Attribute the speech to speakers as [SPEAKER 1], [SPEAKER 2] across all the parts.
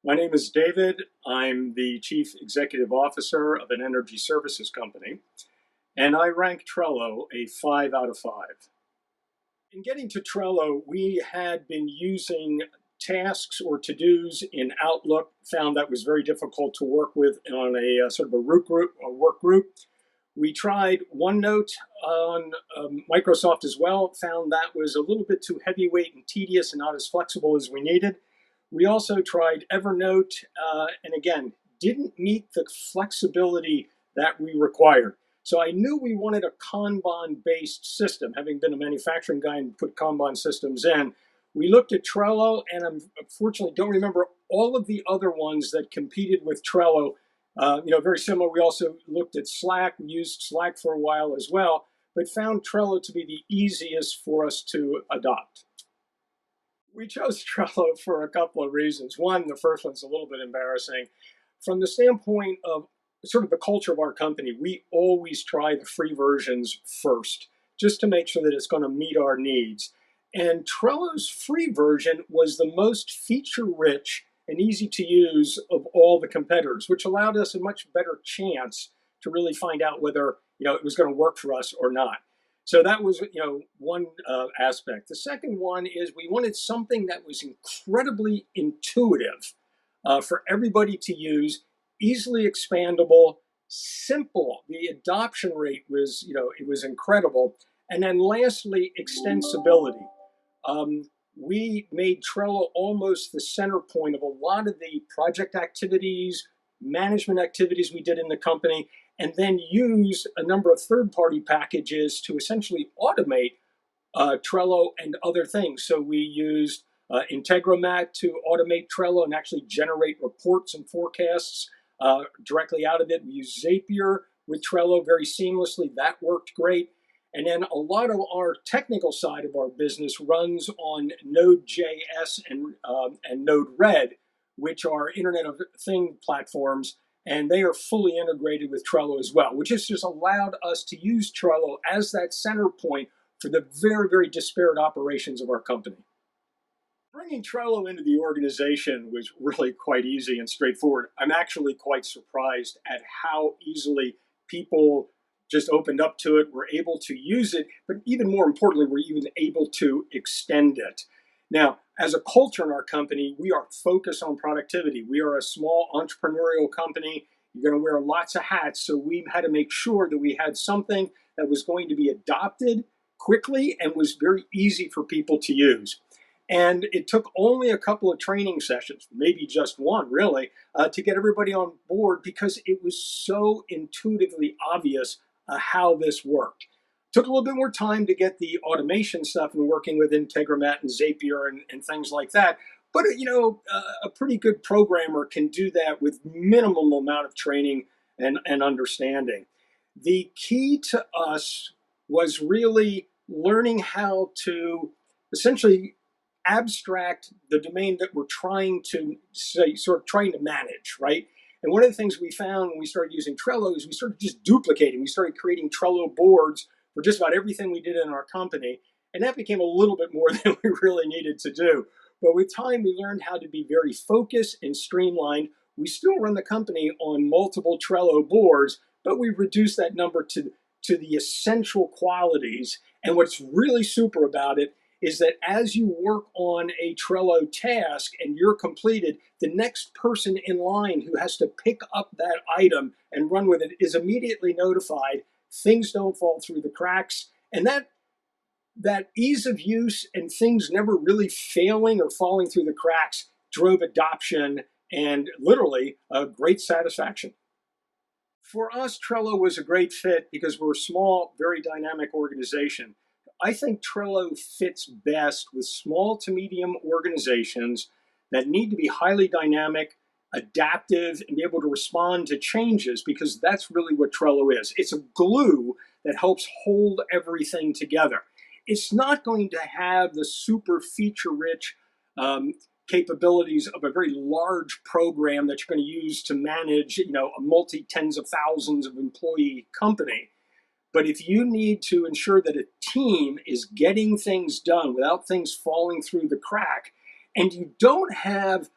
[SPEAKER 1] My name is David. I'm the Chief Executive Officer of an energy services company, and I rank Trello a 5 out of 5. In getting to Trello, we had been using tasks or to-dos in Outlook, found that was very difficult to work with on a sort of a work group. We tried OneNote on Microsoft as well, found that was a little bit too heavyweight and tedious and not as flexible as we needed. We also tried Evernote, and again, didn't meet the flexibility that we required. So I knew we wanted a Kanban-based system. Having been a manufacturing guy and put Kanban systems in, we looked at Trello, and I unfortunately don't remember all of the other ones that competed with Trello. Very similar. We also looked at Slack. We used Slack for a while as well, but found Trello to be the easiest for us to adopt. We chose Trello for a couple of reasons. One, the first one's a little bit embarrassing. From the standpoint of sort of the culture of our company, we always try the free versions first, just to make sure that it's going to meet our needs. And Trello's free version was the most feature-rich and easy to use of all the competitors, which allowed us a much better chance to really find out whether it was going to work for us or not. So that was one aspect. The second one is we wanted something that was incredibly intuitive for everybody to use, easily expandable, simple. The adoption rate was it was incredible. And then lastly, extensibility. We made Trello almost the center point of a lot of the project activities, management activities we did in the company, and then use a number of third-party packages to essentially automate Trello and other things. So we used Integromat to automate Trello and actually generate reports and forecasts directly out of it. We used Zapier with Trello very seamlessly. That worked great. And then a lot of our technical side of our business runs on Node.js and Node-RED, which are Internet of Things platforms, and they are fully integrated with Trello as well, which has just allowed us to use Trello as that center point for the very, very disparate operations of our company. Bringing Trello into the organization was really quite easy and straightforward. I'm actually quite surprised at how easily people just opened up to it, were able to use it, but even more importantly, we're even able to extend it. Now, as a culture in our company, we are focused on productivity. We are a small entrepreneurial company. You're going to wear lots of hats, so we had to make sure that we had something that was going to be adopted quickly and was very easy for people to use. And it took only a couple of training sessions, maybe just one really, to get everybody on board because it was so intuitively obvious how this worked. Took a little bit more time to get the automation stuff and working with Integromat and Zapier and things like that. But a pretty good programmer can do that with minimum amount of training and understanding. The key to us was really learning how to essentially abstract the domain that we're trying to manage, right? And one of the things we found when we started using Trello is we started just duplicating. We started creating Trello boards for just about everything we did in our company. And that became a little bit more than we really needed to do. But with time, we learned how to be very focused and streamlined. We still run the company on multiple Trello boards, but we've reduced that number to the essential qualities. And what's really super about it is that as you work on a Trello task and you're completed, the next person in line who has to pick up that item and run with it is immediately notified. Things don't fall through the cracks. And that ease of use and things never really failing or falling through the cracks drove adoption and literally a great satisfaction. For us, Trello was a great fit because we're a small, very dynamic organization. I think Trello fits best with small to medium organizations that need to be highly dynamic, adaptive, and be able to respond to changes because that's really what Trello is. It's a glue that helps hold everything together. It's not going to have the super feature-rich capabilities of a very large program that you're going to use to manage, a multi-tens of thousands of employee company. But if you need to ensure that a team is getting things done without things falling through the crack, and you don't have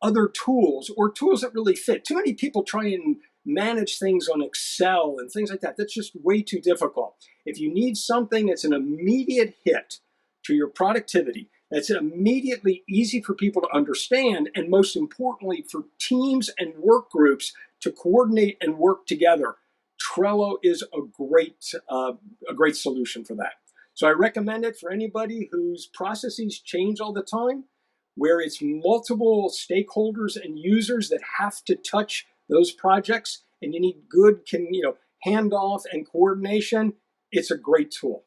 [SPEAKER 1] other tools or tools that really fit. Too many people try and manage things on Excel and things like that. That's just way too difficult. If you need something that's an immediate hit to your productivity, that's immediately easy for people to understand, and most importantly, for teams and work groups to coordinate and work together, Trello is a great solution for that. So I recommend it for anybody whose processes change all the time, where it's multiple stakeholders and users that have to touch those projects, and you need good handoff and coordination. It's a great tool.